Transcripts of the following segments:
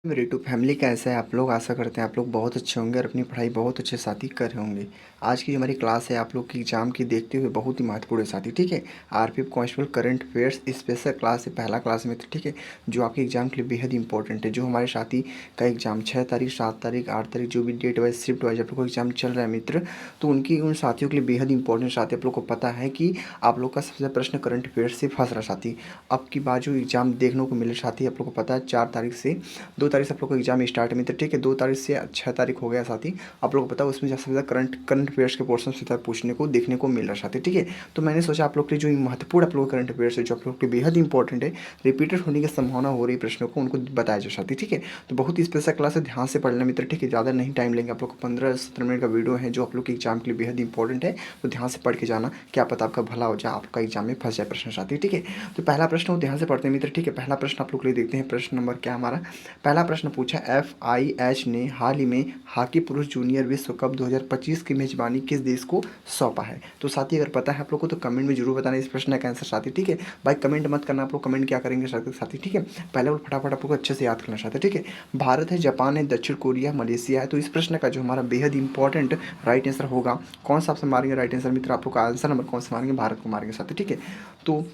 मेरी YouTube family कैसा है आप लोग? आशा करते हैं आप लोग बहुत अच्छे होंगे और अपनी पढ़ाई बहुत अच्छे साथ ही कर रहे होंगे। आज की जो हमारी क्लास है आप लोग की एग्जाम की देखते हुए बहुत ही महत्वपूर्ण है साथी, ठीक है। RPF constable current affairs special class है, पहला क्लास में, ठीक है, जो आपके एग्जाम के लिए बेहद इंपॉर्टेंट है। जो हमारे साथी का एग्जाम 6 तारीख, 7 तारीख, 8 तारीख, जो भी डेट वाइज शिफ्ट वाइज आप लोग को एग्जाम चल रहा है मित्र, तो उनकी उन साथियों के लिए बेहद इंपॉर्टेंट साथी। आप लोग को पता है कि आप लोग का सबसे ज़्यादा प्रश्न करंट अफेयर्स से फंस रहा साथी। अब की बार जो एग्जाम देखने को मिले साथी, आप लोग को पता है 4 तारीख से 2 तारीख से आप लोग को एग्जाम स्टार्ट है मित्र, ठीक है। 2 तारीख से 6 तारीख हो गया साथी। आप लोग को पता है उसमें सबसे ज़्यादा करंट अफेयर्स के पोर्शन से ज़्यादा पूछने को देखने को मिल रहा है साथी, ठीक है। तो मैंने सोचा आप लोग के जो महत्वपूर्ण आप लोग करंट अफेयर्स है, जो आप लोग के बेहद इंपॉर्टेंट है, रिपीटेड होने की संभावना हो रही है प्रश्नों को, उनको बताया जाए साथी, ठीक है। तो बहुत ही स्पेशल क्लास है, ध्यान से पढ़ना मित्र, ठीक है। ज़्यादा नहीं टाइम लेंगे आप लोग को, 15 से 17 मिनट का वीडियो है जो आप लोग के एग्जाम के लिए बेहद इंपॉर्टेंट है। तो ध्यान से पढ़ के जाना, क्या पता आपका भला हो जाए, आपका एग्जाम में फंस जाए प्रश्न साथी, ठीक है। तो पहला प्रश्न वो ध्यान से पढ़ते हैं मित्र, ठीक है। पहला प्रश्न आप लोग के लिए देखते हैं। प्रश्न नंबर क्या हमारा पहला प्रश्न पूछा, FIH ने हाल ही में हॉकी पुरुष जूनियर विश्व कप 2025 की मेजबानी किस देश को सौंपा है? तो साथी अगर पता है आप लोग को तो कमेंट में जरूर बताना इस प्रश्न का आंसर साथी, ठीक है। भाई कमेंट मत करना, आप लोग कमेंट क्या करेंगे साथी, ठीक है। पहले वो फटाफट आप लोग को अच्छे से याद करना साथी, ठीक है। भारत है, जापान है, दक्षिण कोरिया, मलेशिया है। तो इस प्रश्न का जो हमारा बेहद इंपॉर्टेंट राइट आंसर होगा, कौन सा आपसे मारेंगे राइट आंसर मित्र, आप लोग का आंसर नंबर कौन सा मारेंगे? भारत को मारेंगे साथी, ठीक है। तो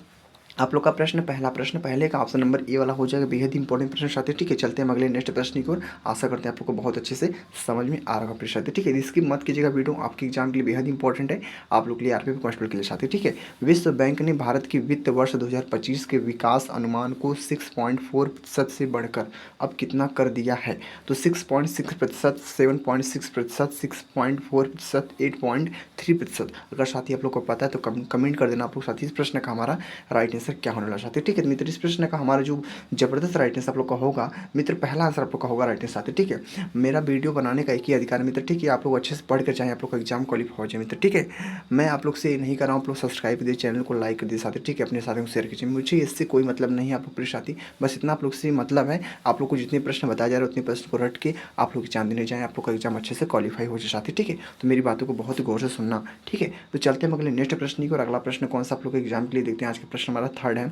आप लोग का प्रश्न पहला प्रश्न पहले का ऑप्शन नंबर ए वाला हो जाएगा, बेहद इंपॉर्टेंट प्रश्न साथी, ठीक है। चलते हैं अगले नेक्स्ट प्रश्न की ओर। आशा करते हैं आप लोग को बहुत अच्छे से समझ में आ रहा होगा प्रश्न साथी, ठीक है। इसकी मत कीजिएगा, वीडियो आपके एग्जाम के लिए बेहद इंपॉर्टेंट है, आप लोग के लिए, आरपीएफ कांस्टेबल के लिए साथी, ठीक है। विश्व बैंक ने भारत की वित्त वर्ष 2025 के विकास अनुमान को 6.4% से बढ़कर अब कितना कर दिया है? तो 6.6%, 7.6%, 6.4%, 8.3%। अगर साथी आप लोग को पता है तो कमेंट कर देना आप लोग साथी। इस प्रश्न का हमारा राइट आंसर क्या होने वाला साथी, ठीक है मित्र। इस प्रश्न का हमारा जो जबरदस्त राइट आंसर आप लोग का होगा मित्र, पहला आंसर आप लोग का होगा राइट आंसर साथी, ठीक है। मेरा वीडियो बनाने का एक ही अधिकार है मित्र, ठीक है। आप लोग अच्छे से पढ़ कर चाहे आप लोग का एग्जाम क्वालिफाई हो जाए मित्र, ठीक है। मैं आप लोग से नहीं कर रहा हूँ, आप लोग सब्सक्राइब कर दिए, चैनल को लाइक कर दिए साथी, ठीक है। अपने साथियों को शेयर कीजिए, मुझे इससे कोई मतलब नहीं है आप लोग प्लीज साथी, बस इतना आप लोग से मतलब है, आप लोग को जितने प्रश्न बताए जा रहे हैं उतने प्रश्न को रट के आप लोग एग्जाम देने जाएँ, आप लोग का एग्जाम अच्छे से क्वालिफाई हो जाए साथी, ठीक है। तो मेरी बातों को बहुत ही गौर से सुनना, ठीक है। तो चलते हैं अगले नेक्स्ट प्रश्न की, और अगला प्रश्न कौन सा आप लोग के एग्जाम के लिए देखते हैं। आज का प्रश्न हमारा थर्ड है।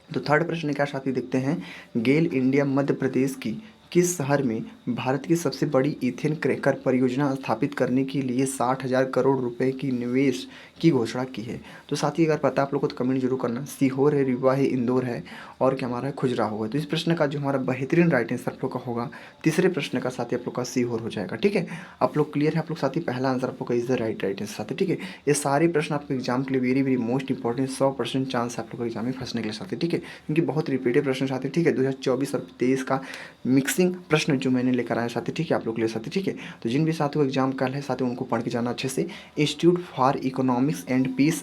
तो थर्ड प्रश्न क्या साथी देखते हैं, गेल इंडिया मध्य प्रदेश की किस शहर में भारत की सबसे बड़ी इथेन क्रैकर परियोजना स्थापित करने के लिए 60,000 करोड़ रुपए की निवेश की घोषणा की है? तो साथी अगर पता आप लोग को तो कमेंट जरूर करना। सीहोर है, रीवा है, इंदौर है, और क्या हमारा खुजराहो है। तो इस प्रश्न का जो हमारा बेहतरीन राइट आंसर आप लोग का होगा तीसरे प्रश्न का साथी, आप लोग का सीहोर हो जाएगा, ठीक है। आप लोग क्लियर है आप लोग साथी, पहला आंसर आप लोग का इज द राइट आंसर साथी, ठीक है। ये सारे प्रश्न आपके एग्जाम के लिए very very most important, 100% chance है आप लोग को एग्जाम में फंसने के लिए साथी, ठीक है। क्योंकि बहुत रिपीटेड प्रश्न साथी, ठीक है। 2024 और 2023 का मिक्सिंग प्रश्न जो मैंने लेकर आया साथी, ठीक है, आप लोग के लिए साथी, ठीक है। तो जिन भी साथियों को एग्जाम कल है साथी, उनको पढ़ के जाना अच्छे से। Institute for economics and peace,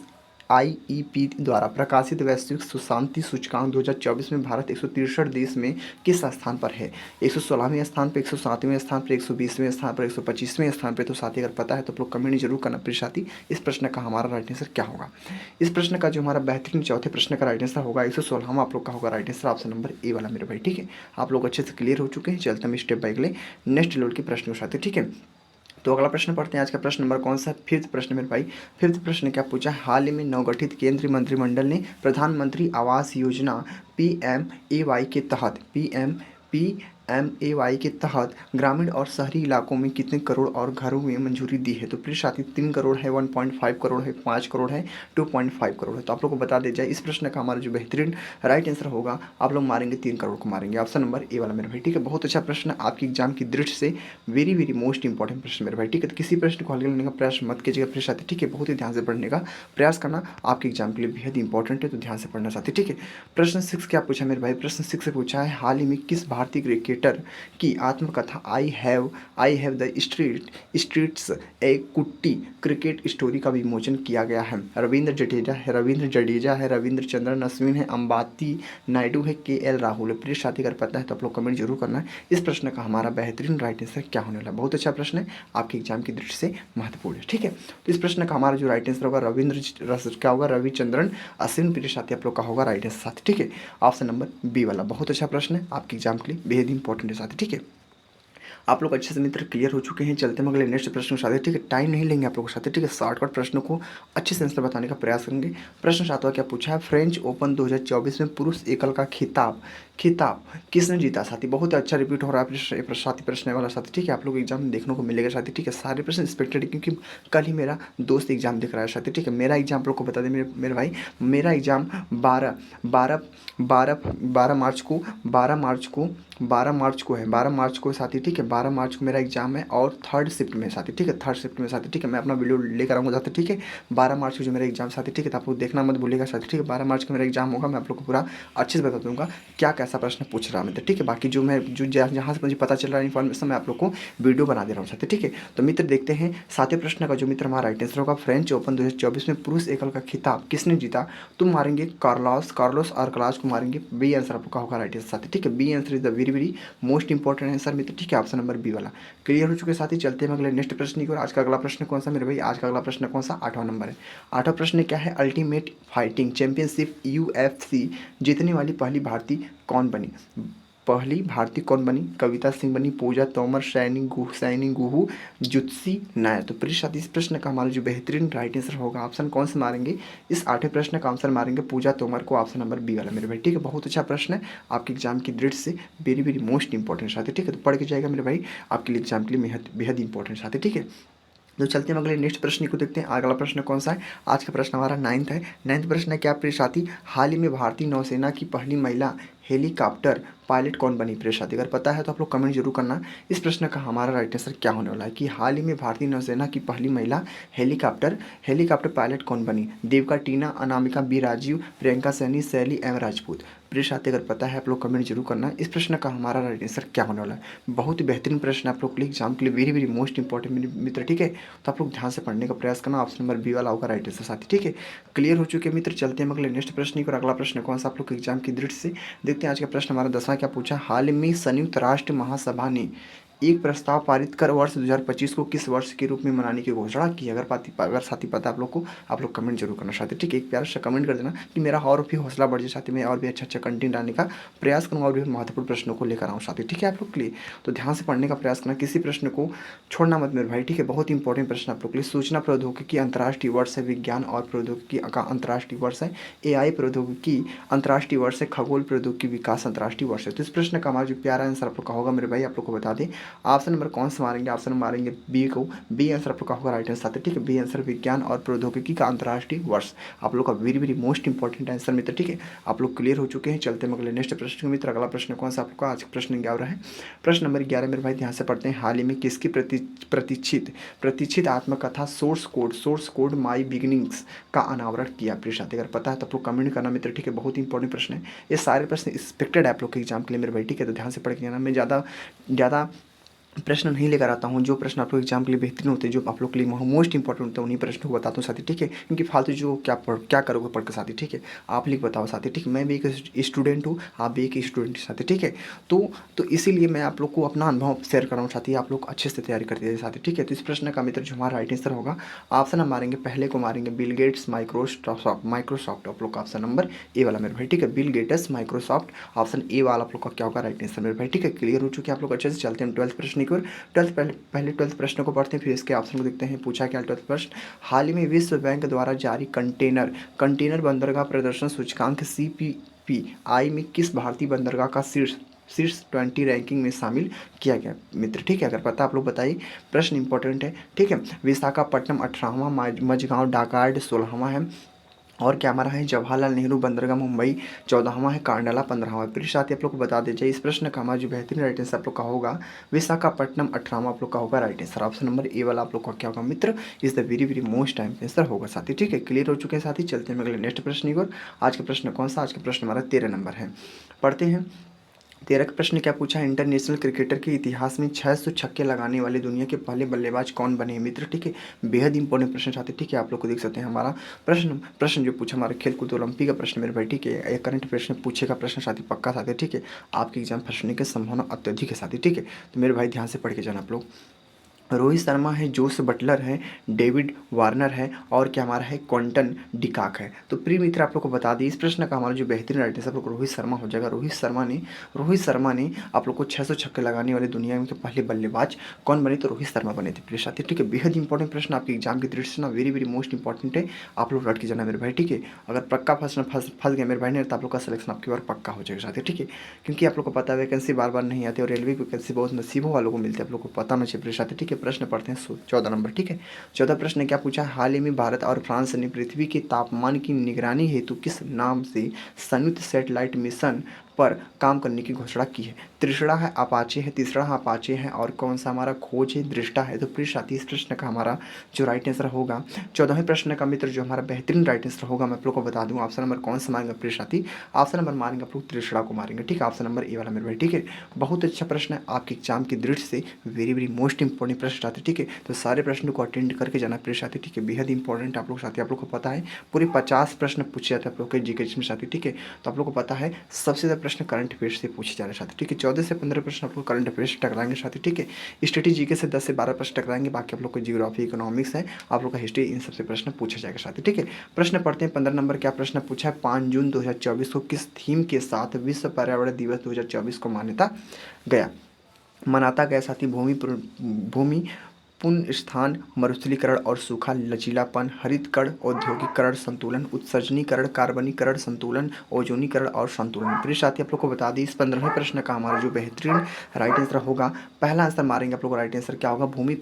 IEP द्वारा प्रकाशित वैश्विक सुशांति सूचकांक 2024 में भारत 163 देश में किस स्थान पर है? 116वें स्थान पर, 107वें स्थान पर, 120वें स्थान पर, 125वें स्थान पर। तो साथी अगर पता है तो आप लोग कमेंट जरूर करना प्लीज साथी। इस प्रश्न का हमारा राइट आंसर क्या होगा? इस प्रश्न का जो हमारा बेहतरीन चौथे प्रश्न का राइट आंसर होगा 116वां आप लोग का होगा right answer, option number A वाला मेरे भाई, ठीक है। आप लोग अच्छे से क्लियर हो चुके हैं। चलते हम स्टेप बाय अगले नेक्स्ट लेवल के प्रश्नों के साथ, ठीक है। तो अगला प्रश्न पढ़ते हैं। आज का प्रश्न नंबर कौन सा है? फिफ्थ प्रश्न मेरे भाई। फिफ्थ प्रश्न क्या पूछा, हाल ही में नवगठित केंद्रीय मंत्रिमंडल ने प्रधानमंत्री आवास योजना PMAY के तहत PMAY के तहत ग्रामीण और शहरी इलाकों में कितने करोड़ और घरों में मंजूरी दी है? तो प्लीज साथी 3 करोड़ है, 1.5 करोड़ है, 5 करोड़ है, 2.5 करोड़ है। तो आप लोग को बता दे जाए इस प्रश्न का हमारा जो बेहतरीन राइट आंसर होगा, आप लोग मारेंगे 3 करोड़ को मारेंगे, ऑप्शन नंबर ए वाला मेरे भाई, ठीक है। बहुत अच्छा प्रश्न आपकी एग्जाम की दृष्टि से वेरी वेरी मोस्ट इंपॉर्टेंट प्रश्न मेरे भाई, ठीक है। तो किसी प्रश्न को हल्के लेने का प्रयास मत कीजिएगा प्लीज साथी, ठीक है। बहुत ही ध्यान से पढ़ने का प्रयास करना, आपके एग्जाम के लिए बेहद इंपॉर्टेंट है, तो ध्यान से पढ़ना साथी, ठीक है। प्रश्न 6 क्या पूछा मेरे भाई? प्रश्न 6 से पूछा है, हाल ही में किस भारतीय क्रिकेटर की आत्मकथा आई हैव द स्ट्रीट्स ए कुट्टी क्रिकेट स्टोरी का विमोचन किया गया है? रविंद्र जडेजा है, रविंद्र चंद्रन अश्विन है, अंबाती नायडू है, KL राहुल है। प्लीज साथी अगर पता है तो आप लोग कमेंट जरूर करना है। इस प्रश्न का हमारा बेहतरीन राइट आंसर क्या होने वाला है? बहुत अच्छा प्रश्न है, आपके एग्जाम की दृष्टि से महत्वपूर्ण है, ठीक है। तो इस प्रश्न का हमारा जो राइट आंसर होगा क्या होगा? रविचंद्रन अश्विन। प्लीज साथी आप लोग का होगा राइट आंसर साथी, ठीक है। ऑप्शन नंबर बी वाला बहुत अच्छा प्रश्न है, आपके एग्जाम के लिए बेहद इंपॉर्टेंट है साथी, ठीक है। आप लोग अच्छे से मित्र क्लियर हो चुके हैं। चलते हैं अगले नेक्स्ट प्रश्न के साथ, ठीक है। टाइम नहीं लेंगे आप लोगों के साथ, ठीक है। शॉर्टकट प्रश्नों को अच्छे से आंसर बताने का प्रयास करेंगे। प्रश्न 7वां क्या पूछा है, फ्रेंच ओपन 2024 में पुरुष एकल का खिताब खिताब किसने जीता साथी। बहुत अच्छा रिपीट हो रहा है साथी, प्रश्न वाला साथी, ठीक है। आप लोग एग्जाम में देखने को मिलेगा साथी, ठीक है। सारे प्रश्न एक्सपेक्टेड, क्योंकि कल ही मेरा दोस्त एग्जाम दिख रहा है साथी, ठीक है। मेरा एग्जाम आप लोग को बता दें मेरे भाई, मेरा एग्जाम 12 मार्च को 12 मार्च को साथी, ठीक है। 12 मार्च को मेरा एग्जाम है और थर्ड शिफ्ट में साथी, ठीक है। थर्ड शिफ्ट में साथी, ठीक है। मैं अपना वीडियो लेकर आऊँगा साथी, ठीक है। 12 मार्च को जो मेरा एग्जाम साथी, ठीक है। तो आप लोग देखना मत भूलिएगा साथी, ठीक है। 12 मार्च को मेरा एग्जाम होगा। मैं आप लोग को पूरा अच्छे से बता दूंगा क्या कैसा प्रश्न पूछ रहा है मित्र, ठीक है। बाकी जो मैं जो जहाँ से मुझे पता चल रहा है इन्फॉर्मेशन, मैं आप लोग को वीडियो बना दे रहा हूँ साथी, ठीक है। तो मित्र देखते हैं 7वें प्रश्न का जो मित्र हमारा राइट आंसर होगा, फ्रेंच ओपन 2024 में पुरुष एकल का खिताब किसने जीता। तुम मारेंगे कार्लोस और क्लास को मारेंगे। बी आंसर आपका होगा राइट आंसर साथी, ठीक है। B answer is the very very most important answer मित्र, ठीक है। ऑप्शन नंबर बी वाला क्लियर हो चुके साथी। चलते हैं अगले नेक्स्ट प्रश्न की ओर। आज का अगला प्रश्न कौन सा मेरे भाई, आज का अगला प्रश्न कौन सा, 8वां नंबर है। 8वां प्रश्न क्या है, अल्टीमेट फाइटिंग चैंपियनशिप UFC जीतने वाली पहली भारतीय कौन बनी। पहली भारतीय कौन बनी, कविता सिंह बनी, पूजा तोमर, सैनी गुहू, जुत्सी नायर। तो प्लीज साथी इस प्रश्न का हमारा जो बेहतरीन राइट आंसर होगा, ऑप्शन कौन से मारेंगे, इस 8वें प्रश्न का आंसर मारेंगे पूजा तोमर को, ऑप्शन नंबर बी वाला मेरे भाई, ठीक है। बहुत अच्छा प्रश्न है आपके एग्जाम की दृष्टि से, वेरी वेरी मोस्ट इंपॉर्टेंट साथी, ठीक है। तो पढ़ के जाएगा मेरे भाई, आपके लिए एग्जाम के लिए बेहद बेहद इंपॉर्टेंट साथी, ठीक है। तो चलते हैं अगले नेक्स्ट प्रश्न को देखते हैं। अगला प्रश्न कौन सा है, आज का प्रश्न हमारा 9th है। 9th प्रश्न है, क्या प्रिय साथी हाल ही में भारतीय नौसेना की पहली महिला हेलीकॉप्टर पायलट कौन बनी। प्रिय साथी अगर पता है तो आप लोग कमेंट जरूर करना। इस प्रश्न का हमारा राइट आंसर क्या होने वाला है कि हाल ही में भारतीय नौसेना की पहली महिला हेलीकॉप्टर पायलट कौन बनी। देविका, टीना, अनामिका, बी राजीव, प्रियंका सैनी, शैली एम राजपूत। प्रिय साथी अगर पता है आप लोग कमेंट जरूर करना। इस प्रश्न का हमारा राइट आंसर क्या होने वाला है। बहुत ही बेहतरीन प्रश्न आप लोग के लिए, एग्जाम के लिए वेरी वेरी मोस्ट इंपॉर्टेंट मित्र, ठीक है। तो आप लोग ध्यान से पढ़ने का प्रयास करना। ऑप्शन नंबर बी वाला होगा राइट आंसर साथी, ठीक है। क्लियर हो चुके मित्र। चलते हैं अगले नेक्स्ट प्रश्न की और। अगला प्रश्न कौन सा आप लोग के एग्जाम की दृष्टि से देखते हैं। आज का प्रश्न हमारा 10वां क्या पूछा, हाल में संयुक्त राष्ट्र महासभा ने एक प्रस्ताव पारित कर वर्ष 2025 को किस वर्ष के रूप में मनाने की घोषणा की। अगर साथी पता आप लोग को, आप लोग कमेंट जरूर करना साथी, ठीक है। एक प्यारा सा कमेंट कर देना कि मेरा और भी हौसला बढ़ जाए साथी, मैं और भी अच्छा अच्छा कंटेंट डालने का प्रयास करूँगा और भी महत्वपूर्ण प्रश्नों को लेकर आऊँ साथी, ठीक है। आप लोग के लिए तो ध्यान से पढ़ने का प्रयास करना, किसी प्रश्न को छोड़ना मत मेरे भाई, ठीक है। बहुत इंपॉर्टेंट प्रश्न आप लोग के लिए। सूचना प्रौद्योगिकी अंतर्राष्ट्रीय वर्ष है, विज्ञान और प्रौद्योगिकी का अंतर्राष्ट्रीय वर्ष है, AI प्रौद्योगिकी अंतर्राष्ट्रीय वर्ष है, खगोल प्रौद्योगिकी विकास अंतर्राष्ट्रीय वर्ष है। तो इस प्रश्न का हमारा जो प्यारा आंसर आप लोग का होगा मेरे भाई, आप लोग को बता दें ऑप्शन नंबर कौन सा मारेंगे, ऑप्शन मारेंगे बी को। बी आंसर आप लोग का होगा राइट आंसर, ठीक है। बी आंसर विज्ञान और प्रौद्योगिकी का अंतर्राष्ट्रीय वर्ष आप लोग का very very most important answer मित्र, ठीक है। आप लोग क्लियर हो चुके हैं। चलते हैं अगले नेक्स्ट प्रश्न मित्र। अगला प्रश्न कौन सा आपका, आज प्रश्न 11 है। प्रश्न नंबर 11 मेरे भाई ध्यान से पढ़ते हैं। हाल ही में किसकी प्रतिष्ठित आत्मकथा सोर्स कोड माई बिगिनिंग्स का अनावरण किया। प्रिय साथी अगर पता है तो आप लोग कमेंट करना मित्र, ठीक है। बहुत इंपॉर्टेंट प्रश्न है ये, सारे प्रश्न एक्सपेक्टेड है आप लोग के एग्जाम के लिए मेरे भाई, ठीक है। तो ध्यान से पढ़ के जाना। मैं ज़्यादा प्रश्न नहीं लेकर आता हूँ। जो प्रश्न आप लोग एग्जाम के लिए बेहतरीन होते हैं, जो आप लोग के लिए मोस्ट इंपॉर्टेंट होता है, उन्हीं प्रश्नों को बताता हूँ साथी, ठीक है। क्योंकि फालतू जो क्या करोगे पढ़ के साथी, ठीक है। आप लिख बताओ साथी, ठीक है। मैं भी एक स्टूडेंट हूँ, आप भी एक स्टूडेंट साथी, ठीक है। तो इसीलिए मैं आप लोग को अपना अनुभव शेयर कर रहा हूँ साथी। आप लोग अच्छे से तैयारी करते हैं साथी, ठीक है। तो इस प्रश्न का मित्र जो हमारा राइट आंसर होगा, ऑप्शन हम मारेंगे पहले को मारेंगे बिल गेट्स माइक्रोसॉफ्ट आप लोग का ऑप्शन नंबर ए वाला मेरे भाई, ठीक है। Bill Gates Microsoft option A वाला आप लोग का क्या होगा राइट आंसर मेरे भाई, ठीक है। क्लियर हो चुके हैं आप लोग अच्छे से। चलते हैं 12th प्रश्न की ओर। पहले 12th प्रश्न को पढ़ते हैं, फिर इसके ऑप्शन को देखते हैं। पूछा क्या 12th प्रश्न, हाल ही में विश्व बैंक द्वारा जारी कंटेनर बंदरगाह प्रदर्शन सूचकांक CPPI में किस भारतीय बंदरगाह का शीर्ष 20 रैंकिंग में शामिल किया गया मित्र, ठीक है। अगर पता आप लोग बताइए, प्रश्न इंपॉर्टेंट है, ठीक है। विशाखापट्टनम 18वां, मझगांव डाकयार्ड 16वां है, और क्या हमारा है जवाहरलाल नेहरू बंदरगाह मुंबई 14वां है, कांडला 15वां है। फिर साथ ही आप लोग को बता दीजिए इस प्रश्न का हमारा जो बेहतरीन राइट आंसर आप लोग का होगा विशाखापट्टनम 18वां आप लोग का होगा right answer. Option number A वाला आप लोग का क्या होगा मित्र, is the very very most time answer होगा साथी, ठीक है। क्लियर हो चुके हैं साथी। चलते हैं अगले नेक्स्ट प्रश्न की ओर। आज का प्रश्न कौन सा, आज का प्रश्न हमारा 13 नंबर है। पढ़ते हैं 13 का प्रश्न क्या पूछा है, इंटरनेशनल क्रिकेटर के इतिहास में 600 छक्के लगाने वाले दुनिया के पहले बल्लेबाज कौन बने हैं मित्र, ठीक है। बेहद इंपॉर्टेंट प्रश्न चाहते, ठीक है। आप लोग को देख सकते हैं हमारा प्रश्न जो पूछा हमारे खेलकूद ओलंपिक का प्रश्न मेरे भाई, ठीक है। एक करंट प्रश्न पूछेगा प्रश्न साथी पक्का साथी, ठीक है। आपके एग्जाम फंसने की संभावना अत्यधिक है साथी, ठीक है। तो मेरे भाई ध्यान से पढ़ के जाना आप लोग। रोहित शर्मा है, जोस बटलर है, डेविड वार्नर है और क्या हमारा है क्विंटन डिकॉक है। तो प्रिय मित्र आप लोग को बता दें इस प्रश्न का हमारा जो बेहतरीन राइट आंसर आप लोग को रोहित शर्मा हो जाएगा। रोहित शर्मा ने आप लोग को 600 छक्के लगाने वाले दुनिया के पहले बल्लेबाज कौन बने? तो रोहित शर्मा बने थे प्रिय साथी। ठीक है, बेहद इंपॉर्टेंट प्रश्न आपके एग्जाम की दृष्टि से ना वेरी वेरी मोस्ट इंपॉर्टेंट है, आप लोग रट के जाना मेरे भाई। ठीक है, अगर पक्का फंस गया मेरे भाई ने तो आप लोग का सिलेक्शन आपकी बार पक्का हो जाएगा साथी। ठीक है, क्योंकि आप लोग को पता है वैकेंसी बार बार नहीं आती और रेलवे की वैकेंसी बहुत नसीबों वालों को मिलती है, आप लोग को पता नहीं चाहिए प्रिय साथी। ठीक है, प्रश्न पढ़ते हैं 14 नंबर। ठीक है, 14 प्रश्न क्या पूछा? हाल ही में भारत और फ्रांस ने पृथ्वी के तापमान की निगरानी हेतु किस नाम से संयुक्त सैटेलाइट मिशन पर काम करने की घोषणा की है? तीसरा है अपाचे है, तीसरा है अपाचे है और कौन सा हमारा खोज है? दृष्टा है। तो प्रिय साथी इस प्रश्न का हमारा जो राइट आंसर होगा 14वें प्रश्न का मित्र जो हमारा बेहतरीन राइट आंसर होगा मैं आप लोग को बता दूं ऑप्शन नंबर कौन सा मारेंगे प्रिय साथी? ऑप्शन नंबर मारेंगे आप लोग तीसरा को मारेंगे। ठीक है, ऑप्शन नंबर ए वाला मेरे भाई। ठीक है, बहुत अच्छा प्रश्न है आपके एग्जाम की दृष्टि से वेरी वेरी मोस्ट इंपॉर्टेंट प्रश्न साथी। ठीक है, तो सारे प्रश्न को अटेंड करके जाना प्रिय साथी। ठीक है, बेहद इंपॉर्टेंट आप लोग साथी, आप लोग को पता है पूरे 50 प्रश्न पूछे जाते हैं आप लोग के जीके में साथी। ठीक है, तो आप लोग को पता है सबसे ज़्यादा प्रश्न करंट अफेयर्स से पूछे जा रहे हैं साथी। ठीक है, 14 से 15 प्रश्न आप लोग करंट अफेयर्स से टकराएंगे साथी। ठीक है, स्टडी जीके से 10 से 12 प्रश्न टकराएंगे, बाकी आप लोग को जियोग्राफी इकोनॉमिक्स है, आप लोग का हिस्ट्री, इन सबसे प्रश्न पूछा जाएगा साथी। ठीक है, प्रश्न पढ़ते हैं 15 नंबर। क्या प्रश्न पूछा है? 5 जून 2024 को किस थीम के साथ विश्व पर्यावरण दिवस 2024 को मनाता गया साथी? भूमि पुनर्स्थान, मरुस्थलीकरण और सूखा, लचीलापन, हरितकरण, औद्योगिकरण, संतुलन, उत्सर्जनीकरण, कार्बनीकरण, संतुलन, ओजोनीकरण और संतुलन। प्रिय साथी आप लोग को बता दें इस 15वें प्रश्न का हमारा जो बेहतरीन राइट आंसर होगा, पहला आंसर मारेंगे आप लोग राइट आंसर क्या होगा? भूमि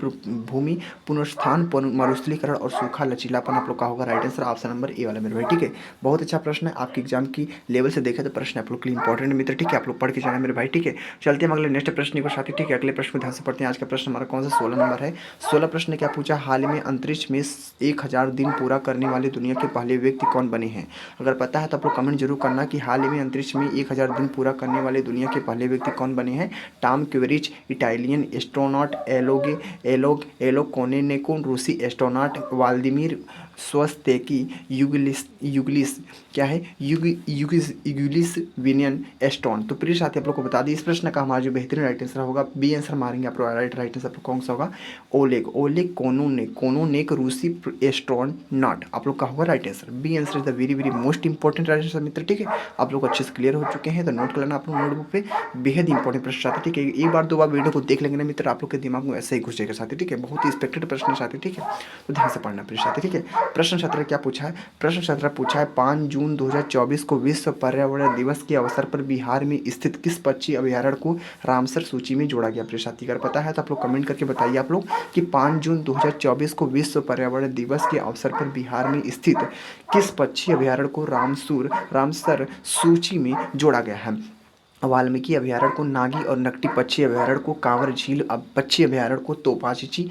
पुनर्स्थान, मरुस्थलीकरण और सूखा, लचीलापन आप लोग का होगा right answer option number A वाला मेरे भाई। ठीक है, बहुत अच्छा प्रश्न है आपके एग्जाम की लेवल से देखें तो प्रश्न आप लोग के लिए इंपॉर्टेंट मित्र। ठीक है, आप लोग पढ़ के जाना मेरे भाई। ठीक है, चलते हैं अगले नेक्स्ट प्रश्न को साथी। ठीक है, अगले प्रश्न को ध्यान से पढ़ते हैं। आज का प्रश्न हमारा कौन सा? 16 नंबर है। 16 प्रश्न क्या पूछा? हाल ही में अंतरिक्ष में 1000 दिन पूरा करने वाले दुनिया के पहले व्यक्ति कौन बने हैं? अगर पता है तो आप लोग कमेंट जरूर करना कि हाल ही में अंतरिक्ष में 1000 दिन पूरा करने वाले दुनिया के पहले व्यक्ति कौन बने हैं? टॉम क्वेरिच, इटालियन एस्ट्रोनॉट एलोग कोनेनेको, रूसी एस्ट्रोनॉट व्लादिमीर स्वस्तेकी, यूग्लिस क्या है? यूग्लिस विनियन एस्ट्रॉन। तो प्रिय साथी आप लोग को बता दी इस प्रश्न का हमारा जो बेहतरीन राइट आंसर होगा, बी आंसर मारेंगे आप लोग राइट आंसर कौन सा होगा? ओलेग कोनोनेक रूसी एस्ट्रोनॉट आप लोग का होगा right answer. B answer is the very very most important right answer मित्र। ठीक है, आप लोग अच्छे से क्लियर हो चुके हैं तो नोट कर लेना आप लोग नोटबुक पे, बेहद इंपॉर्टेंट प्रश्न साथी। ठीक है, एक बार 2 बार वीडियो को देख लेंगे ना मित्र आप लोग के दिमाग में ऐसे ही घुस जाएगा साथी। ठीक है, बहुत ही एक्सपेक्टेड प्रश्न साथी। ठीक है, तो ध्यान से पढ़ना प्लीज साथी। ठीक है, प्रश्न 17 क्या पूछा है? प्रश्न 17 पूछा है 5 जून 2024 को विश्व पर्यावरण दिवस के अवसर पर बिहार में स्थित किस पक्षी अभ्यारण्य को रामसर सूची में जोड़ा गया? प्रिय साथी अगर पता है तो आप लोग कमेंट करके बताइए आप लोग कि 5 जून 2024 को विश्व पर्यावरण दिवस के अवसर पर बिहार में स्थित किस पक्षी अभ्यारण्य को रामसर सूची में जोड़ा गया है? वाल्मीकि अभ्यारण्य को, नागी और नकटी पक्षी अभ्यारण्य को, कांवर झील पक्षी अभ्यारण्य को, तोपाचिची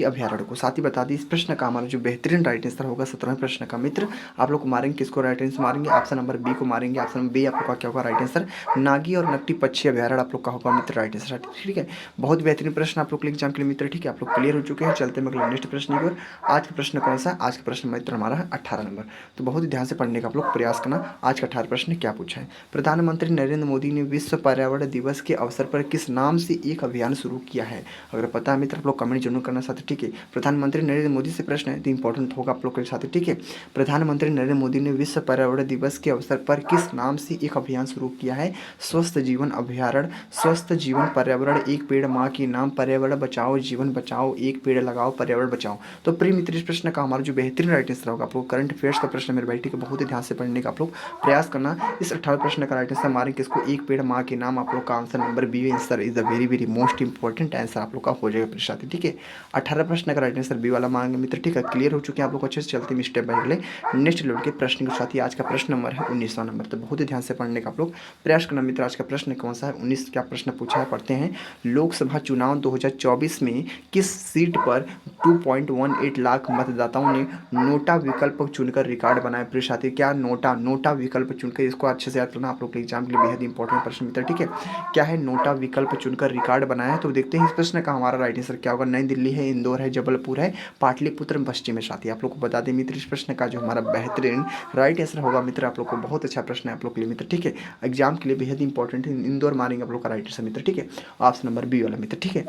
अभ्यारण्य को। साथ ही बता दी इस प्रश्न का हमारा जो बेहतरीन राइट आंसर होगा 17वें प्रश्न का मित्र आप लोग को मारेंगे किसको राइट आंसर मारेंगे? ऑप्शन नंबर बी को मारेंगे। ऑप्शन नंबर बी आप लोग का क्या होगा राइट आंसर? नागी और नकटी पक्षी अभ्यारण्य आप लोग का होगा मित्र राइट आंसर। ठीक है, बहुत बेहतरीन प्रश्न आप लोग के एग्जाम के लिए मित्र। ठीक है, आप लोग क्लियर हो चुके हैं। चलते हैं अगले नेक्स्ट प्रश्न की ओर। आज का प्रश्न कौन सा? आज का प्रश्न मित्र हमारा है 18 नंबर। तो बहुत ही ध्यान से पढ़ने का आप लोग प्रयास करना। आज का 18 प्रश्न क्या पूछा है? प्रधानमंत्री नरेंद्र मोदी ने विश्व पर्यावरण दिवस के अवसर पर किस नाम से एक अभियान शुरू किया है? अगर पता है मित्र आप लोग कमेंट जरूर करना साथ। ठीक है, प्रधानमंत्री नरेंद्र मोदी से प्रश्न है तो इंपॉर्टेंट होगा आप लोग के साथ। ठीक है, प्रधानमंत्री नरेंद्र मोदी ने विश्व पर्यावरण दिवस के अवसर पर किस नाम से एक अभियान शुरू किया है? स्वस्थ जीवन अभियान, स्वस्थ जीवन पर्यावरण, एक पेड़ माँ के नाम, पर्यावरण बचाओ जीवन बचाओ, एक पेड़ लगाओ पर्यावरण बचाओ। तो प्रिय मित्र इस प्रश्न का हमारा जो बेहतरीन राइट आंसर होगा आप लोग करंट अफेयर्स का प्रश्न मेरे भाई। ठीक है, बहुत ही ध्यान से पढ़ने का आप लोग प्रयास करना। इस 18 प्रश्न का राइट आंसर मारेंगे किसको? एक पेड़ माँ के नाम आप लोग का answer number B answer is the very very most important answer आप लोग का हो जाएगा साथी। ठीक है, 18 प्रश्न का राइट आंसर बी वाला मांगे मित्र। ठीक है, क्लियर हो चुके हैं आप लोग अच्छे से। चलते हैं स्टेप बाय अगले नेक्स्ट लेवल के प्रश्न के साथ ही। आज का प्रश्न नंबर है 19वां नंबर। तो बहुत ही ध्यान से पढ़ने का आप लोग प्रयास करना मित्र। आज का प्रश्न कौन सा है? 19 क्या प्रश्न पूछा है पढ़ते हैं। लोकसभा चुनाव 2024 में किस सीट पर 2.18 लाख मतदाताओं ने नोटा विकल्प चुनकर रिकॉर्ड बनाया? प्रिय साथी क्या नोटा विकल्प चुनकर, इसको अच्छे से याद करना आप लोग के एग्जाम के लिए बेहद इंपॉर्टेंट प्रश्न मित्र। ठीक है, क्या है नोटा विकल्प चुनकर रिकॉर्ड बनाया? तो देखते हैं इस प्रश्न का हमारा राइट आंसर क्या होगा। नई दिल्ली है, इंदौर है, जबलपुर है, पाटलिपुत्र पश्चिम है साथी। आप लोग को बता दें मित्र इस प्रश्न का जो हमारा बेहतरीन राइट आंसर होगा मित्र आप लोग को बहुत अच्छा प्रश्न है आप लोग के लिए मित्र। ठीक है, एग्जाम के लिए बेहद इंपॉर्टेंट है। इंदौर मारेंगे आप लोग का राइट आंसर मित्र। ठीक है, ऑप्शन नंबर बी वाला मित्र। ठीक है,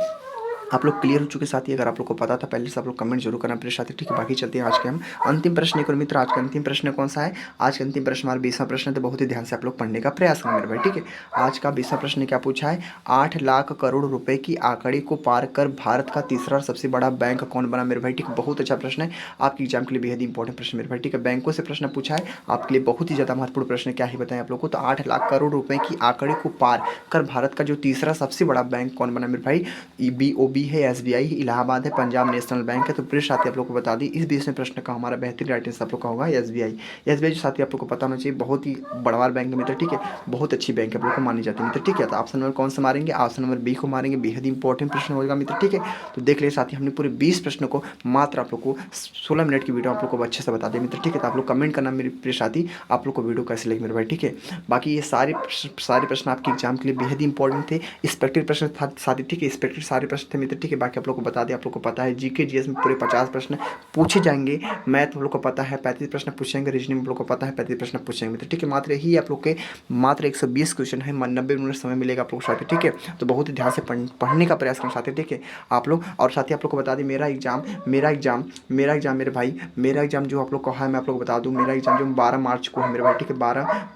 आप लोग क्लियर हो चुके साथी। अगर आप लोग को पता था पहले से आप लोग कमेंट जरूर करना मेरे साथ, ठीक है। बाकी चलते हैं आज के हम अंतिम प्रश्न को मित्र। आज का अंतिम प्रश्न कौन सा है? आज का अंतिम प्रश्न हमारा 20वां प्रश्न है, तो बहुत ही ध्यान से आप लोग पढ़ने का प्रयास करें मेरे भाई, ठीक है। आज का 20वां प्रश्न क्या पूछा है? 8 लाख करोड़ रुपए की आंकड़े को पार कर भारत का तीसरा सबसे बड़ा बैंक कौन बना मेरे भाई, ठीक है। बहुत अच्छा प्रश्न है आपकी एग्जाम के लिए, बेहद इंपॉर्टेंट प्रश्न मेरे भाई, ठीक है। बैंकों से प्रश्न पूछा है आपके लिए, बहुत ही ज़्यादा महत्वपूर्ण प्रश्न है। क्या ही बताएं आप लोग को, तो 8 लाख करोड़ रुपए की आंकड़े को पार कर भारत का जो तीसरा सबसे बड़ा बैंक कौन बना मेरे भाई? BOB है, SBI है, इलाहाबाद है, पंजाब नेशनल बैंक है। तो प्लीज साथी आप लोग को बता दी, इस 20वें प्रश्न का हमारा बेहतरीन राइट आंसर आप लोग का होगा SBI जो साथी आप लोग को पता होना चाहिए, बहुत ही बड़वार बैंक है मित्र, ठीक है। बहुत अच्छी बैंक है, आप लोग को मानी जाती है मित्र, ठीक है। तो ऑप्शन नंबर कौन सा मारेंगे? ऑप्शन नंबर B को मारेंगे, बेहद इंपॉर्टेंट प्रश्न होगा मित्र, ठीक है। तो देख ले साथी, हमने पूरे 20 प्रश्नों को मात्र आप लोग को 16 मिनट की वीडियो आप लोग को अच्छे से बता दिया मित्र, ठीक है। तो आप लोग कमेंट करना मेरे प्रिय साथी, आप लोग को वीडियो कैसे लगे मेरे भाई, ठीक है। बाकी ये सारे प्रश्न आपके एग्जाम के लिए बेहद इंपॉर्टेंट थे। एक्सपेक्टेड प्रश्न साथी, ठीक है। एक्सपेक्टेड सारे प्रश्न थे मित्र, ठीक है। बाकी आप लोग को बता दें, आप लोग को पता है GK GS में पूरे 50 प्रश्न पूछे जाएंगे। मैथ आप लोग को पता है 35 प्रश्न पूछेंगे, रीजनिंग आप लोग को पता है 35 प्रश्न पूछेंगे मित्र, ठीक है। मात्र यही आप लोग के मात्र 120 क्वेश्चन है, 90 मिनट समय मिलेगा आप लोग को साथी, ठीक है। तो बहुत ही ध्यान से पढ़ने का प्रयास करना साथी, ठीक है आप लोग। और साथी आप लोग को बता दें, मेरा एग्जाम मेरे भाई, मेरा एग्जाम जो आप लोग को है, मैं आप लोग को बता दूं, मेरा एग्जाम जो 12 मार्च को है मेरे भाई, ठीक है।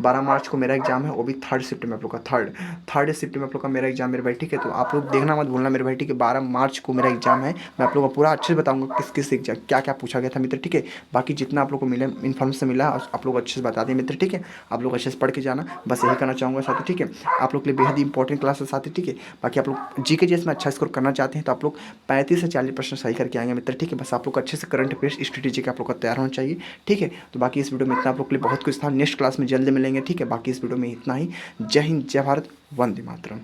12 मार्च को मेरा एग्जाम है, वो भी 3rd शिफ्ट में आप लोग का, थर्ड शिफ्ट में आप लोग का मेरा एग्जाम मेरे भाई, ठीक है। तो आप लोग देखना मत भूलना मेरे भाई, ठीक है। 12 मार्च को मेरा एग्जाम है, मैं आप लोगों को पूरा अच्छे से बताऊंगा किस किस एग्जाम क्या क्या पूछा गया था मित्र, ठीक है। बाकी जितना आप लोग को मिले इन्फॉर्मेशन मिला आप लोग अच्छे से बता दें मित्र, ठीक है। आप लोग अच्छे से पढ़ के जाना, बस यही करना चाहूँगा साथी, ठीक है। आप लोग के लिए बेहद इंपॉर्टेंट क्लास है साथी, ठीक है। बाकी आप लोग GK GS में अच्छा स्कोर करना चाहते हैं तो आप लोग 35 से 40 प्रश्न सही करके आएंगे मित्र, ठीक है। बस आप लोग अच्छे से करंट अफेयर्स स्ट्रेटेजी का आप लोग का तैयार होना चाहिए, ठीक है। तो बाकी इस वीडियो में इतना आप लोग के लिए बहुत कुछ था, नेक्स्ट क्लास में जल्द मिलेंगे, ठीक है। बाकी इस वीडियो में इतना ही। जय हिंद, जय भारत, वंदे मातरम।